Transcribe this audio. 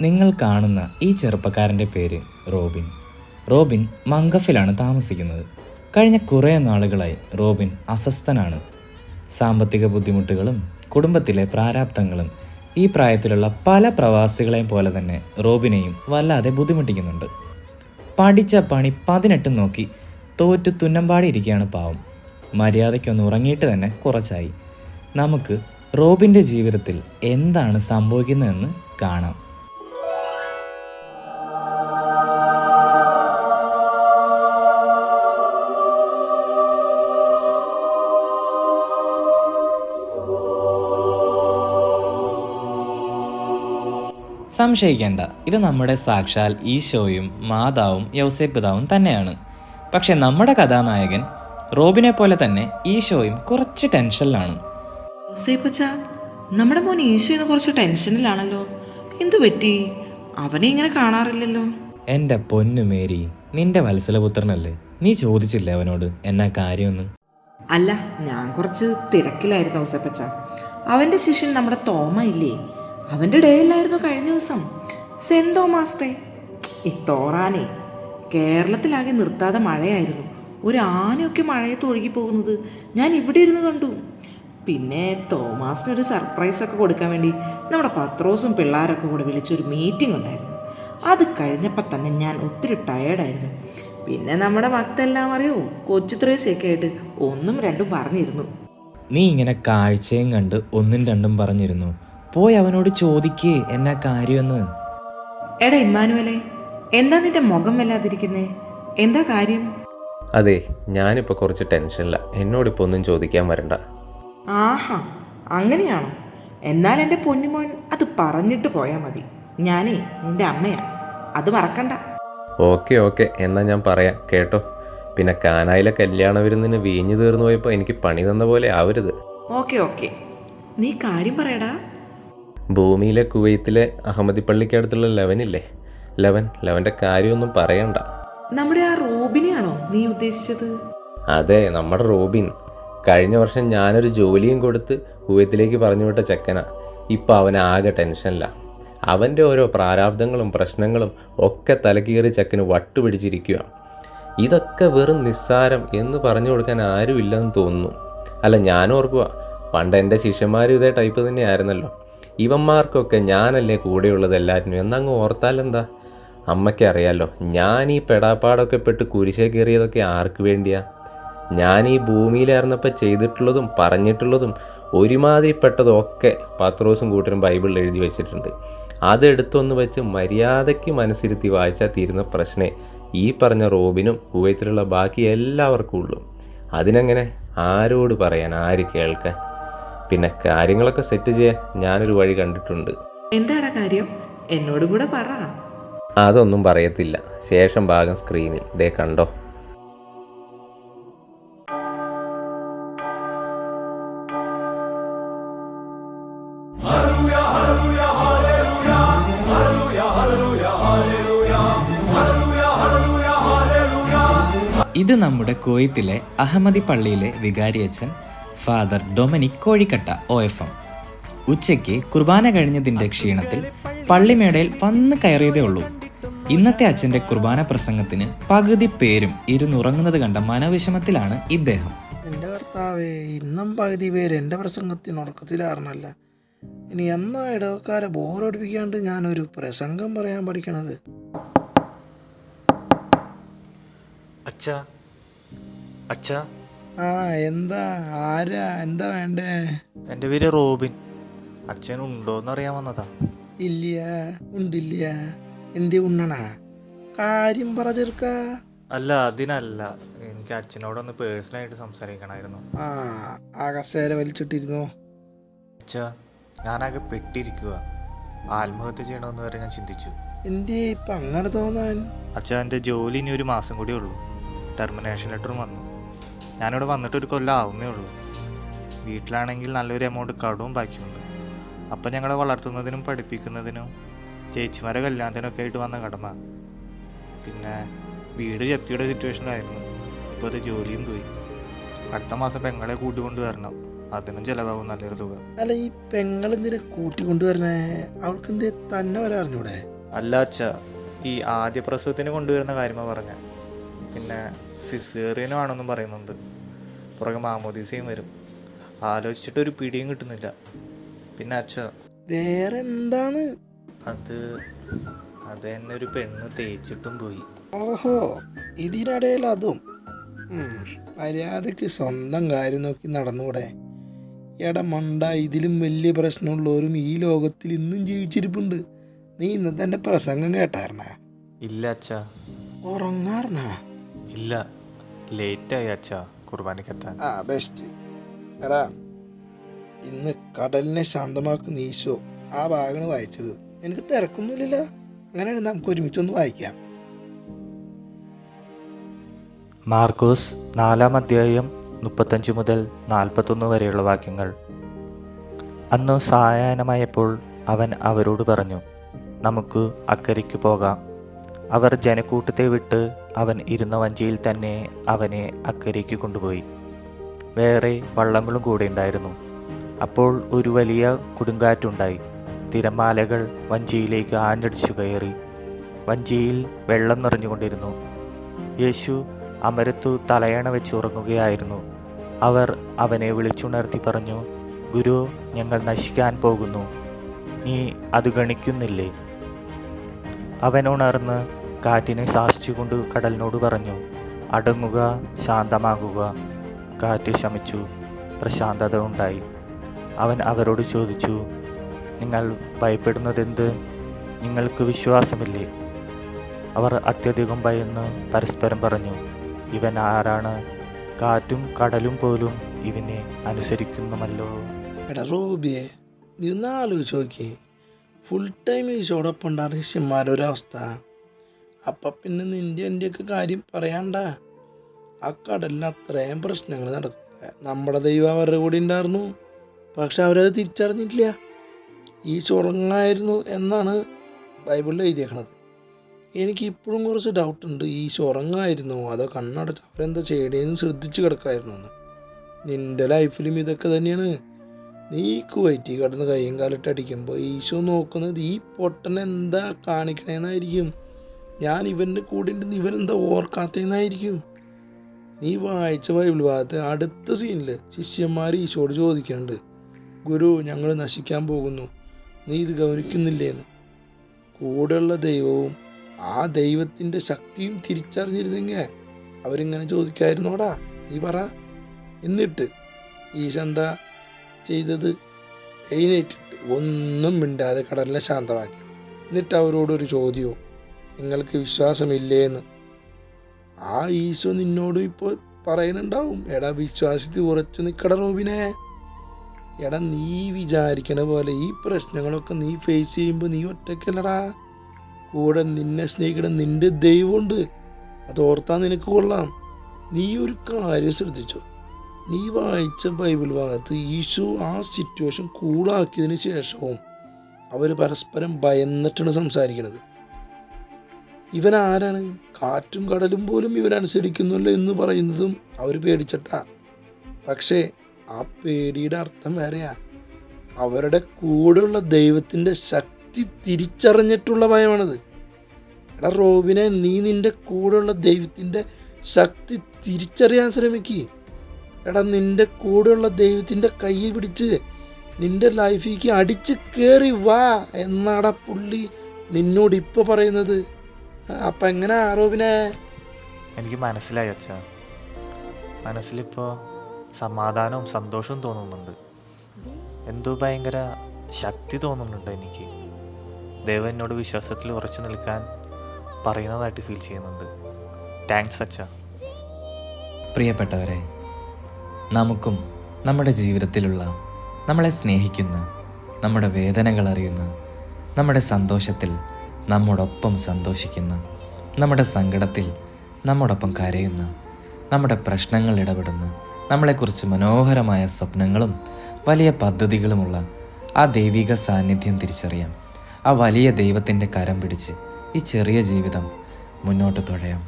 നിങ്ങൾ കാണുന്ന ഈ ചെറുപ്പക്കാരൻ്റെ പേര് റോബിൻ. റോബിൻ മംഗഫിലാണ് താമസിക്കുന്നത്. കഴിഞ്ഞ കുറേ നാളുകളായി റോബിൻ അസ്വസ്ഥനാണ്. സാമ്പത്തിക ബുദ്ധിമുട്ടുകളും കുടുംബത്തിലെ പ്രാരാബ്ദങ്ങളും ഈ പ്രായത്തിലുള്ള പല പ്രവാസികളെയും പോലെ തന്നെ റോബിനെയും വല്ലാതെ ബുദ്ധിമുട്ടിക്കുന്നുണ്ട്. പഠിച്ച പണി 18 നോക്കി തോറ്റു തുന്നമ്പാടിയിരിക്കുകയാണ് പാവം. മര്യാദയ്ക്കൊന്ന് ഉറങ്ങിയിട്ട് തന്നെ കുറച്ചായി. നമുക്ക് റോബിൻ്റെ ജീവിതത്തിൽ എന്താണ് സംഭവിക്കുന്നതെന്ന് കാണാം. സംശയിക്കേണ്ട, ഇത് നമ്മുടെ സാക്ഷാൽ ഈശോയും മാതാവും യൗസേപ്പിതാവും തന്നെയാണ്. പക്ഷെ നമ്മുടെ കഥാനായകൻ റോബിനെ പോലെ തന്നെ ഈശോയും കുറച്ച് ടെൻഷനിലാണ്. നമ്മുടെ മോൻ ഈശോ ഇന്ന് കുറച്ച് ടെൻഷനിലാണല്ലോ. എന്തു പറ്റി? അവനെ ഇങ്ങനെ കാണാറില്ലല്ലോ. എൻ്റെ പൊന്നു മേരി, നിന്റെ വത്സലപുത്രനല്ലേ, നീ ചോദിച്ചില്ലേ അവനോട് എന്നാ കാര്യമൊന്നും? അല്ല, ഞാൻ കുറച്ച് തിരക്കിലായിരുന്നു ഔസേപ്പച്ച. അവൻ്റെ ശിഷ്യൻ നമ്മുടെ തോമ ഇല്ലേ, അവൻ്റെ ഡേയിലായിരുന്നു കഴിഞ്ഞ ദിവസം, സെന്റ് തോമസ് ഡേ. ഇത്തോറാനേ കേരളത്തിലാകെ നിർത്താതെ മഴയായിരുന്നു. ഒരു ആനയൊക്കെ മഴയത്ത് ഒഴുകി പോകുന്നത് ഞാൻ ഇവിടെ ഇരുന്ന് കണ്ടു. പിന്നെ തോമാസിനൊരു സർപ്രൈസൊക്കെ കൊടുക്കാൻ വേണ്ടി നമ്മുടെ പത്രോസും പിള്ളേരൊക്കെ കൂടെ വിളിച്ചൊരു മീറ്റിംഗ് ഉണ്ടായിരുന്നു. അത് കഴിഞ്ഞപ്പോൾ തന്നെ ഞാൻ ഒത്തിരി ടയേർഡായിരുന്നു. പിന്നെ നമ്മുടെ മക്കളെല്ലാം അറിയോ, കൊച്ചു ത്രേസ്യൊക്കെ ആയിട്ട് 1ഉം 2ഉം പറഞ്ഞിരുന്നു. നീ ഇങ്ങനെ കാഴ്ചയും കണ്ട് 1ഉം 2ഉം പറഞ്ഞിരുന്നു? പോയി അവനോട് ചോദിക്കേ എന്നാ കാര്യമെന്ന്. എടാ ഇമ്മാനുവലേ, എന്താ നിന്റെ മുഖം വല്ലാതിരിക്കുന്നേ? എന്താ കാര്യം? അതെ, ഞാനിപ്പോൾ കുറച്ച് ടെൻഷനില്ല. എന്നോടിപ്പോൾ ഒന്നും ചോദിക്കാൻ വരണ്ട. ആഹാ, അങ്ങനെയാണോ? എന്നാൽ എൻ്റെ പൊന്നുമോൻ അത് പറഞ്ഞിട്ട് പോയാൽ മതി. ഞാനേ നിന്റെ അമ്മയാ, അത് മറക്കണ്ട. ഓക്കെ, എന്നാൽ ഞാൻ പറയാം, കേട്ടോ. പിന്നെ കാനായിലെ കല്യാണ വിരുന്നിന് വീഞ്ഞു തീർന്നു പോയപ്പോൾ എനിക്ക് പണി തന്ന പോലെ ആവരുത്. ഓക്കെ, നീ കാര്യം പറയടാ. ഭൂമിയിലെ കുവൈത്തിലെ അഹമ്മദി പള്ളിക്കടുത്തുള്ള ലവനില്ലേ, ലവൻ്റെ കാര്യമൊന്നും പറയണ്ട. നമ്മുടെ ആ റോബിനെയാണോ നീ ഉദ്ദേശിച്ചത്? അതെ, നമ്മുടെ റോബിൻ. കഴിഞ്ഞ വർഷം ഞാനൊരു ജോലിയും കൊടുത്ത് കുവൈത്തിലേക്ക് പറഞ്ഞു വിട്ട ചെക്കനാ. ഇപ്പം അവൻ ആകെ ടെൻഷനില്ല. അവൻ്റെ ഓരോ പ്രാരാബ്ദങ്ങളും പ്രശ്നങ്ങളും ഒക്കെ തലകീറി ചെക്കന് വട്ടുപിടിച്ചിരിക്കുക. ഇതൊക്കെ വെറും നിസ്സാരം എന്ന് പറഞ്ഞു കൊടുക്കാൻ ആരുമില്ലെന്ന് തോന്നുന്നു. അല്ല, ഞാൻ ഓർക്കുക, പണ്ട് എൻ്റെ ശിഷ്യന്മാരും ഇതേ ടൈപ്പ് തന്നെയായിരുന്നല്ലോ. ഇവന്മാർക്കൊക്കെ ഞാനല്ലേ കൂടെയുള്ളത് എല്ലാറ്റിനും എന്നങ്ങ് ഓർത്താലെന്താ? അമ്മയ്ക്ക് അറിയാമല്ലോ, ഞാൻ ഈ പെടാപ്പാടൊക്കെ പെട്ട് കുരിശേ കയറിയതൊക്കെ ആർക്ക് വേണ്ടിയാ? ഞാൻ ഈ ഭൂമിയിലായിരുന്നപ്പോൾ ചെയ്തിട്ടുള്ളതും പറഞ്ഞിട്ടുള്ളതും ഒരുമാതിരിപ്പെട്ടതും ഒക്കെ പത്രോസും കൂട്ടരും ബൈബിളിൽ എഴുതി വെച്ചിട്ടുണ്ട്. അതെടുത്തൊന്ന് വെച്ച് മര്യാദയ്ക്ക് മനസ്സിരുത്തി വായിച്ചാൽ തീരുന്ന പ്രശ്നേ ഈ പറഞ്ഞ റോബിനും കുവൈത്തിലുള്ള ബാക്കി എല്ലാവർക്കും ഉള്ളൂ. അതിനെങ്ങനെ ആരോട് പറയാൻ, ആര് കേൾക്കാൻ? പിന്നെ കാര്യങ്ങളൊക്കെ സെറ്റ് ചെയ്യാൻ ഞാനൊരു വഴി കണ്ടിട്ടുണ്ട്. എന്താടാ കാര്യം? എന്നോടും കൂടെ പറ. അതൊന്നും പറയത്തില്ല, ശേഷം ഭാഗം സ്ക്രീനിൽ ദേ കണ്ടോ. ഇത് നമ്മുടെ കുവൈത്തിലെ അഹമ്മദി പള്ളിയിലെ വികാരിയച്ഛൻ ഫാദർ ഡൊമിനിക് കോഴിക്കട്ട OFM. ഉച്ചയ്ക്ക് കുർബാന കഴിഞ്ഞതിൻ്റെ ക്ഷീണത്തിൽ പള്ളിമേടയിൽ വന്ന് കയറിയതേ ഉള്ളൂ. ഇന്നത്തെ അച്ഛൻ്റെ കുർബാന പ്രസംഗത്തിന് പകുതി പേരും ഇരുന്നുറങ്ങുന്നത് കണ്ട മനോവിഷമത്തിലാണ് ഇദ്ദേഹം. എൻ്റെ കർത്താവേ, ഇന്നും പകുതി പേര് എൻ്റെ പ്രസംഗത്തിന് ഉറക്കത്തിലായിരുന്നല്ല. ഇനി എന്നാ ഇടവക്കാരെ ബോറടിപ്പിക്കാണ്ട് ഞാനൊരു പ്രസംഗം പറയാൻ പഠിക്കണത്? അച്ഛാ. ആ, എന്താ? ആരാ? എന്താ വേണ്ടേ? എൻ്റെ പേര് റോബിൻ. അച്ഛൻ ഉണ്ടോന്ന് അറിയാൻ വന്നതാ. ഇല്ല, ഉണ്ടില്ല. എന്തി ഉണ്ണണ? കാര്യം പറ ചെറുക്ക. അല്ല, അതിനല്ല, എനിക്ക് അച്ഛനോടൊന്ന് പേഴ്സണലായിട്ട് സംസാരിക്കണമായിരുന്നു. ആ കസേര വലിച്ചിട്ടിരുന്നോ? അച്ഛാ, ഞാനാകെ പെട്ടിരിക്കുക. ആത്മഹത്യ ചെയ്യണമെന്ന് വരെ ഞാൻ ചിന്തിച്ചു. എന്തേ ഇപ്പം അങ്ങനെ തോന്നാൻ? അച്ഛാ, എൻ്റെ ജോലി ഇനി 1 മാസം കൂടി ഉള്ളൂ. ടെർമിനേഷൻ ലെറ്ററും വന്നു. ഞാനിവിടെ വന്നിട്ട് 1 കൊല്ലം ആവുന്നേ ഉള്ളൂ. വീട്ടിലാണെങ്കിൽ നല്ലൊരു എമൗണ്ട് കടവും ബാക്കിയുണ്ട്. അപ്പം ഞങ്ങളെ വളർത്തുന്നതിനും പഠിപ്പിക്കുന്നതിനും ചേച്ചിമാരെ കല്യാണത്തിനൊക്കെ ആയിട്ട് വന്ന കടമ. പിന്നെ വീട് ജപ്തിയുടെ സിറ്റുവേഷനിലായിരുന്നു. ഇപ്പോൾ അത് ജോലിയും പോയി. അടുത്ത മാസം പെങ്ങളെ കൂട്ടിക്കൊണ്ട് വരണം. അതിനും ചിലവാകും നല്ലൊരു തുക. അല്ല, ഈ പെങ്ങളെന്തിനെ കൂട്ടിക്കൊണ്ടുവരണേ? അവൾക്ക് എന്തേ തന്നെ വരാൻ അറിഞ്ഞൂടെ? അല്ല അച്ഛാ, ഈ ആദ്യ പ്രസവത്തിന് കൊണ്ടുവരുന്ന കാര്യമാണ് പറഞ്ഞത്. പിന്നെ സിസേറിയനും ആണെന്നും പറയുന്നുണ്ട്. പുറകെ മാമോദീസയും വരും. ആലോചിച്ചിട്ട് ഒരു പിടിയും കിട്ടുന്നില്ല. പിന്നെ അച്ഛാ, വേറെ എന്താണ്? അത് എന്നെ ഒരു പെണ്ണ് തേച്ചിട്ടും പോയി. ഓഹോ, ഇതിനിടയിൽ അതും. മര്യാദക്ക് സ്വന്തം കാര്യം നോക്കി നടന്നൂടെ? എടാ മണ്ട, ഇതിലും വലിയ പ്രശ്നമുള്ളവരും ഈ ലോകത്തിൽ ഇന്നും ജീവിച്ചിരിപ്പുണ്ട്. നീ ഇന്നത്തെ എൻ്റെ പ്രസംഗം കേട്ടായിരുന്നാ? ഇല്ല അച്ഛാ. ഉറങ്ങാറുന്നാ? ഇല്ല, ലേറ്റായി അച്ഛാ കുർബാനയ്ക്കെത്താൻ. ബെസ്റ്റ്. എടാ, ഇന്ന് കടലിനെ ശാന്തമാക്കുന്ന ഈശോ ആ ഭാഗമാണ് വായിച്ചത്. എനിക്ക് തിരക്കൊന്നുമില്ലല്ലോ. അങ്ങനെയാണ് നമുക്ക് ഒരുമിച്ചൊന്ന് വായിക്കാം. മാർക്കോസ് 4-ാം അധ്യായം 35 മുതൽ 41 വരെയുള്ള വാക്യങ്ങൾ. അന്ന് സായാഹ്നമായപ്പോൾ അവൻ അവരോട് പറഞ്ഞു, നമുക്ക് അക്കരയ്ക്ക് പോകാം. അവർ ജനക്കൂട്ടത്തെ വിട്ട് അവൻ ഇരുന്ന വഞ്ചിയിൽ തന്നെ അവനെ അക്കരയ്ക്ക് കൊണ്ടുപോയി. വേറെ വള്ളങ്ങളും കൂടെ ഉണ്ടായിരുന്നു. അപ്പോൾ ഒരു വലിയ കൊടുങ്കാറ്റുണ്ടായി. തിരമാലകൾ വഞ്ചിയിലേക്ക് ആഞ്ഞടിച്ചു കയറി. വഞ്ചിയിൽ വെള്ളം നിറഞ്ഞുകൊണ്ടിരുന്നു. യേശു അമരത്തു തലയണ വെച്ച് ഉറങ്ങുകയായിരുന്നു. അവർ അവനെ വിളിച്ചുണർത്തി പറഞ്ഞു, ഗുരു, ഞങ്ങൾ നശിക്കാൻ പോകുന്നു. നീ അത് ഗണിക്കുന്നില്ലേ? അവൻ ഉണർന്ന് കാറ്റിനെ ശാസിച്ചുകൊണ്ട് കടലിനോട് പറഞ്ഞു, അടങ്ങുക, ശാന്തമാകുക. കാറ്റ് ശമിച്ചു, പ്രശാന്തത ഉണ്ടായി. അവൻ അവരോട് ചോദിച്ചു, നിങ്ങൾ ഭയപ്പെടുന്നതെന്ത്? നിങ്ങൾക്ക് വിശ്വാസമില്ലേ? അവർ അത്യധികം ഭയന്ന് പരസ്പരം പറഞ്ഞു, ഇവൻ ആരാണ്? കാറ്റും കടലും പോലും ഇവനെ അനുസരിക്കുന്നുമല്ലോ. എടാ റോബിയെ, നീ ഒന്ന് ആലോചിച്ച് നോക്കി. ഫുൾ ടൈം ഈശോടൊപ്പം ഉണ്ടാകുന്ന ശിഷ്യന്മാരൊരവസ്ഥ. അപ്പം പിന്നെ നിൻ്റെ എൻ്റെയൊക്കെ കാര്യം പറയാണ്ട. ആ കടലിൽ അത്രയും പ്രശ്നങ്ങൾ നടക്കും. നമ്മുടെ ദൈവം അവരുടെ കൂടെ ഉണ്ടായിരുന്നു. പക്ഷെ അവരത് തിരിച്ചറിഞ്ഞിട്ടില്ല. ഈശോ ഉറങ്ങായിരുന്നു എന്നാണ് ബൈബിളിൽ എഴുതിയേക്കണത്. എനിക്കിപ്പോഴും കുറച്ച് ഡൗട്ടുണ്ട്. ഈശോ ഉറങ്ങായിരുന്നോ അതോ കണ്ണടച്ച് അവരെന്താ ചെയ്യണേന്ന് ശ്രദ്ധിച്ച് കിടക്കായിരുന്നു എന്ന്. നിൻ്റെ ലൈഫിലും ഇതൊക്കെ തന്നെയാണ്. നീ കുവൈറ്റി കിടന്ന് കയ്യും കാലിട്ട് അടിക്കുമ്പോൾ ഈശോ നോക്കുന്നത് ഈ പൊട്ടൻ എന്താ കാണിക്കണേന്നായിരിക്കും. ഞാൻ ഇവൻ്റെ കൂടെ ഉണ്ടെന്ന് ഇവനെന്താ ഓർക്കാത്തതെന്നായിരിക്കും. നീ വായിച്ച ബൈബിൾ ഭാഗത്ത് അടുത്ത സീനിൽ ശിഷ്യന്മാർ ഈശോയോട് ചോദിക്കുന്നുണ്ട്, ഗുരു, ഞങ്ങൾ നശിക്കാൻ പോകുന്നു, നീ ഇത് ഗൗനിക്കുന്നില്ലേന്ന്. കൂടെയുള്ള ദൈവവും ആ ദൈവത്തിൻ്റെ ശക്തിയും തിരിച്ചറിഞ്ഞിരുന്നെങ്കിൽ അവരിങ്ങനെ ചോദിക്കായിരുന്നോടാ? നീ പറ. എന്നിട്ട് ഈശോ എന്താ ചെയ്തത്? എഴുന്നേറ്റിട്ട് ഒന്നും മിണ്ടാതെ കടലിനെ ശാന്തമാക്കി. എന്നിട്ട് അവരോടൊരു ചോദ്യവും, നിങ്ങൾക്ക് വിശ്വാസമില്ലേന്ന്. ആ ഈശോ നിന്നോട് ഇപ്പോൾ പറയുന്നുണ്ടാവും, എടാ വിശ്വാസത്തിൽ ഉറച്ചു നിൽക്കട റോബിനെ. എടാ, നീ വിചാരിക്കണ പോലെ ഈ പ്രശ്നങ്ങളൊക്കെ നീ ഫേസ് ചെയ്യുമ്പോൾ നീ ഒറ്റയ്ക്കല്ലടാ. കൂടെ നിന്നെ സ്നേഹിക്കണം നിൻ്റെ ദൈവമുണ്ട്. അത് ഓർത്താൻ നിനക്ക് കൊള്ളാം. നീ ഒരു കാര്യം ശ്രദ്ധിച്ചോ? നീ വായിച്ച ബൈബിൾ ഭാഗത്ത് ഈശോ ആ സിറ്റുവേഷൻ കൂളാക്കിയതിന് ശേഷവും അവർ പരസ്പരം ഭയന്നിട്ടാണ് സംസാരിക്കുന്നത്. ഇവൻ ആരാണ്? കാറ്റും കടലും പോലും ഇവനനുസരിക്കുന്നുള്ളൂ എന്ന് പറയുന്നതും അവർ പേടിച്ചിട്ടാ. പക്ഷേ ആ പേടിയുടെ അർത്ഥം വേറെയാ. അവരുടെ കൂടെയുള്ള ദൈവത്തിൻ്റെ ശക്തി തിരിച്ചറിഞ്ഞിട്ടുള്ള ഭയമാണത്. എടാ റോബിനെ, നീ നിൻ്റെ കൂടെയുള്ള ദൈവത്തിൻ്റെ ശക്തി തിരിച്ചറിയാൻ ശ്രമിക്കുക. എടാ, നിൻ്റെ കൂടെയുള്ള ദൈവത്തിൻ്റെ കൈ പിടിച്ച് നിൻ്റെ ലൈഫിലേക്ക് അടിച്ച് കയറി വാ എന്നാടാ പുള്ളി നിന്നോട് ഇപ്പോൾ പറയുന്നത്. അപ്പം എങ്ങനെ റോബിനെ? എനിക്ക് മനസ്സിലായി അച്ഛാ. മനസ്സിലിപ്പോൾ സമാധാനവും സന്തോഷവും തോന്നുന്നുണ്ട്. എന്തോ ഭയങ്കര ശക്തി തോന്നുന്നുണ്ട് എനിക്ക്. ദൈവം എന്നോട് വിശ്വാസത്തിൽ ഉറച്ചു നിൽക്കാൻ പറയുന്നതായിട്ട് ഫീൽ ചെയ്യുന്നുണ്ട്. താങ്ക്സ് അച്ഛാ. പ്രിയപ്പെട്ടവരെ, നമുക്കും നമ്മുടെ ജീവിതത്തിലുള്ള, നമ്മളെ സ്നേഹിക്കുന്ന, നമ്മുടെ വേദനകൾ അറിയുന്ന, നമ്മുടെ സന്തോഷത്തിൽ നമ്മോടൊപ്പം സന്തോഷിക്കുന്ന, നമ്മുടെ സങ്കടത്തിൽ നമ്മോടൊപ്പം കരയുന്ന, നമ്മുടെ പ്രശ്നങ്ങൾ ഇടപെടുന്ന, നമ്മളെക്കുറിച്ച് മനോഹരമായ സ്വപ്നങ്ങളും വലിയ പദ്ധതികളുമുള്ള ആ ദൈവിക സാന്നിധ്യം തിരിച്ചറിയാം. ആ വലിയ ദൈവത്തിൻ്റെ കരം പിടിച്ച് ഈ ചെറിയ ജീവിതം മുന്നോട്ട് തുഴയാം.